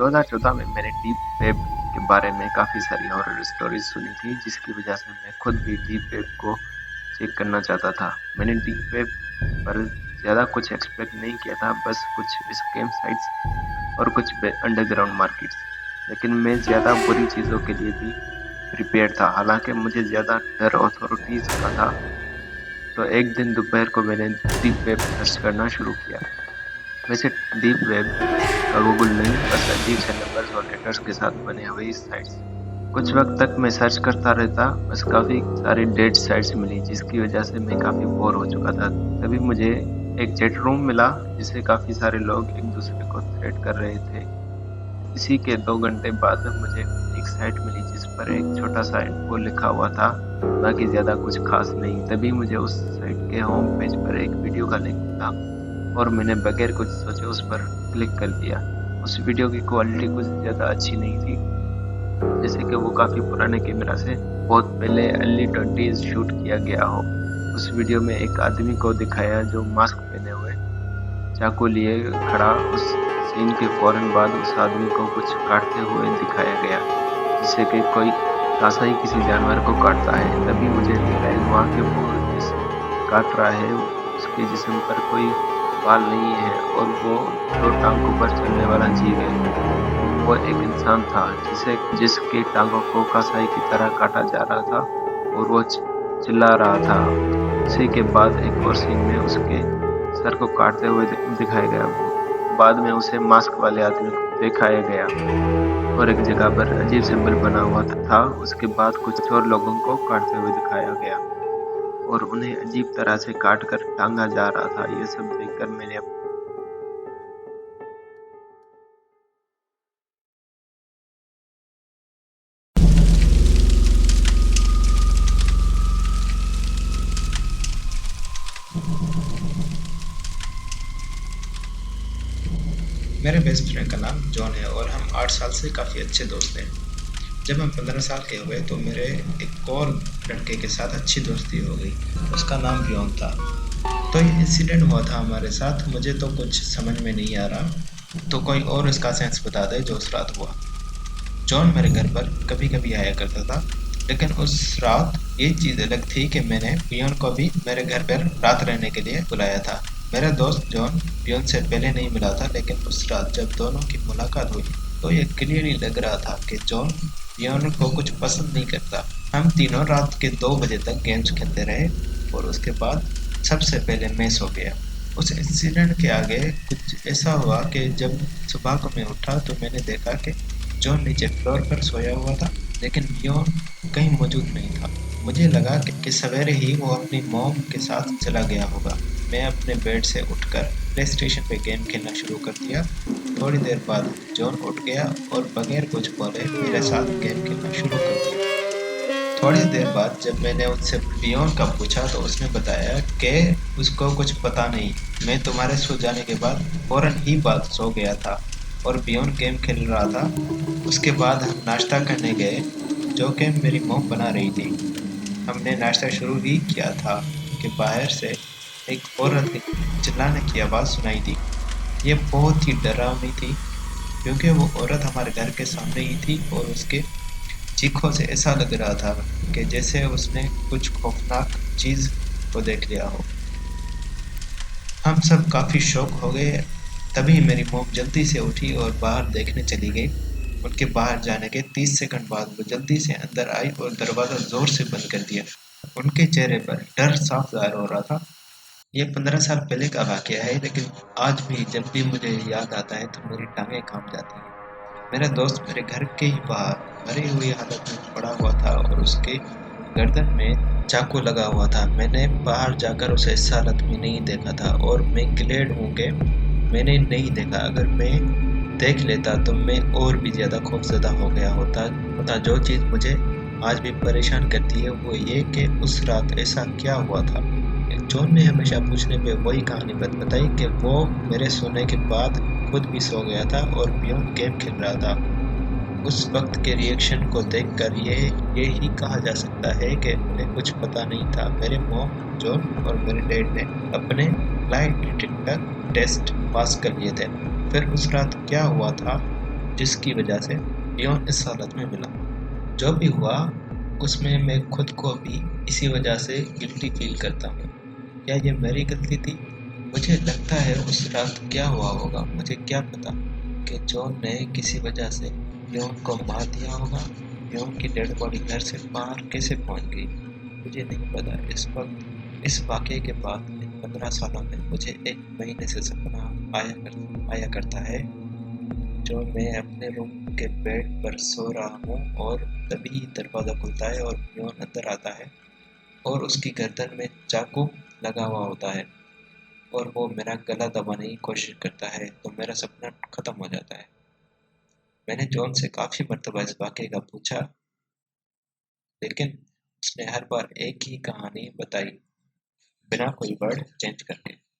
2014 में मैंने deep web के बारे में काफ़ी सारी हॉरर स्टोरीज सुनी थी, जिसकी वजह से मैं खुद भी डीप वेब को चेक करना चाहता था। मैंने डीप वेब पर ज़्यादा कुछ एक्सपेक्ट नहीं किया था, बस कुछ स्कैम साइट्स और कुछ अंडरग्राउंड मार्केट्स। लेकिन मैं ज़्यादा बुरी चीज़ों के लिए भी प्रिपेयर था। हालांकि मुझे ज़्यादा डर अथॉरिटीज़ का था, तो एक दिन दोपहर को मैंने डीप वेब सर्च करना शुरू किया। वैसे डीप वेब का गूगल नहीं, बस अजीब से नंबर्स और लेटर्स के साथ बने हुए साइट्स। कुछ वक्त तक मैं सर्च करता रहता, बस काफ़ी सारी डेड साइट्स मिली, जिसकी वजह से मैं काफ़ी बोर हो चुका था। तभी मुझे एक चैट रूम मिला, जिसे काफ़ी सारे लोग एक दूसरे को थ्रेट कर रहे थे। इसी के 2 घंटे बाद मुझे एक साइट मिली, जिस पर एक छोटा सा इन्फो लिखा हुआ था, बाकी ज़्यादा कुछ खास नहीं। तभी मुझे उस साइट के होम पेज पर एक वीडियो का लिंक मिला और मैंने बगैर कुछ सोचे उस पर क्लिक कर दिया। उस वीडियो की क्वालिटी कुछ ज़्यादा अच्छी नहीं थी, जैसे कि वो काफ़ी पुराने कैमरा से बहुत पहले अर्ली 20s शूट किया गया हो। उस वीडियो में एक आदमी को दिखाया जो मास्क पहने हुए चाकू लिए खड़ा। उस सीन के फौरन बाद उस आदमी को कुछ काटते हुए दिखाया गया, जिससे कि कोई कसाई किसी जानवर को काटता है। तभी मुझे रियलाइज हुआ कि वो जिस काट रहा है उसके जिस्म पर कोई बाल नहीं है और वो 2 टांगों पर चलने वाला जीव है। वो एक इंसान था जिसके टांगों को कसाई की तरह काटा जा रहा था और वो चिल्ला रहा था। उसी के बाद एक और सीन में उसके सर को काटते हुए दिखाया गया। बाद में उसे मास्क वाले आदमी को दिखाया गया और एक जगह पर अजीब सिंबल बना हुआ था। उसके बाद कुछ और लोगों को काटते हुए दिखाया गया और उन्हें अजीब तरह से काट कर टांगा जा रहा था। ये सब देखकर मैंने मेरे बेस्ट फ्रेंड का नाम जॉन है और हम 8 साल से काफ़ी अच्छे दोस्त हैं। जब हम 15 साल के हुए तो मेरे एक और लड़के के साथ अच्छी दोस्ती हो गई। उसका नाम बियॉन था। तो ये इंसिडेंट हुआ था हमारे साथ। मुझे तो कुछ समझ में नहीं आ रहा, तो कोई और इसका सेंस बता दे जो उस रात हुआ। जॉन मेरे घर पर कभी कभी आया करता था, लेकिन उस रात ये चीज़ अलग थी कि मैंने पियोन को भी मेरे घर पर रात रहने के लिए बुलाया था। मेरा दोस्त जॉन पियोन से पहले नहीं मिला था, लेकिन उस रात जब दोनों की मुलाकात हुई तो ये क्लियरली लग रहा था कि जॉन पियोन को कुछ पसंद नहीं करता। हम तीनों रात के 2 बजे तक गेम्स खेलते रहे और उसके बाद सबसे पहले मैं सो गया। उस इंसिडेंट के आगे कुछ ऐसा हुआ कि जब सुबह को मैं उठा तो मैंने देखा कि जॉन नीचे फ्लोर पर सोया हुआ था, लेकिन बियॉन कहीं मौजूद नहीं था। मुझे लगा कि सवेरे ही वो अपनी मॉम के साथ चला गया होगा। मैं अपने बेड से उठकर प्ले स्टेशन पे गेम खेलना शुरू कर दिया। थोड़ी देर बाद जॉन उठ गया और बगैर कुछ बोले मेरे साथ गेम खेलना शुरू कर दिया। थोड़ी देर बाद जब मैंने उससे बियॉन का पूछा तो उसने बताया कि उसको कुछ पता नहीं, मैं तुम्हारे सो जाने के बाद फौरन ही बाद सो गया था और बियॉन गेम खेल रहा था। उसके बाद हम नाश्ता करने गए, जो कि मेरी मॉम बना रही थी। हमने नाश्ता शुरू ही किया था कि बाहर से एक औरत की चिल्लाने की आवाज़ सुनाई दी। ये बहुत ही डरावनी थी, क्योंकि वो औरत हमारे घर के सामने ही थी और उसके चीखों से ऐसा लग रहा था कि जैसे उसने कुछ खौफनाक चीज़ को देख लिया हो। हम सब काफ़ी शॉक हो गए। तभी मेरी मॉम जल्दी से उठी और बाहर देखने चली गई। उनके बाहर जाने के 30 सेकंड बाद वो जल्दी से अंदर आई और दरवाज़ा ज़ोर से बंद कर दिया। उनके चेहरे पर डर साफ ज़ाहिर हो रहा था। ये 15 साल पहले का वाक़या है, लेकिन आज भी जब भी मुझे याद आता है तो मेरी टाँगें काँप जाती हैं। मेरा दोस्त मेरे घर के ही बाहर मरी हुई हालत में पड़ा हुआ था और उसके गर्दन में चाकू लगा हुआ था। मैंने बाहर जाकर उसे इस हालत में नहीं देखा था और मैं ग्लेड हूँ कि मैंने नहीं देखा। अगर मैं देख लेता तो मैं और भी ज़्यादा खौफज़दा हो गया होता। जो चीज़ मुझे आज भी परेशान करती है वो ये कि उस रात ऐसा क्या हुआ था। जॉन ने हमेशा पूछने पे वही कहानी बताई कि वो मेरे सोने के बाद खुद भी सो गया था और बियॉन्ड गेम खेल रहा था। उस वक्त के रिएक्शन को देखकर ये ही कहा जा सकता है कि उन्हें कुछ पता नहीं था। मेरे मॉम, जॉन और मेरे डैड ने अपने लाई डिटेक्टर टेस्ट पास कर लिए थे। फिर उस रात क्या हुआ था जिसकी वजह से लियोन इस हालत में मिला। जो भी हुआ उसमें मैं खुद को भी इसी वजह से गिल्टी फील करता हूँ। क्या ये मेरी गलती थी? मुझे लगता है उस रात क्या हुआ होगा, मुझे क्या पता कि जॉन ने किसी वजह से लियोन को मार दिया होगा। लियोन की डेड बॉडी घर से बाहर कैसे पहुंच गई मुझे नहीं पता। इस वक्त इस वाक़ये के बाद इन 15 सालों में मुझे एक महीने से सपना आया करता है जो मैं अपने रूम के बेड पर सो रहा हूँ और तभी दरवाज़ा खुलता है और लियोन अंदर आता है और उसकी गर्दन में चाकू लगा हुआ होता है और वो मेरा गला दबाने की कोशिश करता है, तो मेरा सपना खत्म हो जाता है। मैंने जॉन से काफ़ी मर्तबा इस वाक़ये का पूछा, लेकिन उसने हर बार एक ही कहानी बताई, बिना कोई वर्ड चेंज करके।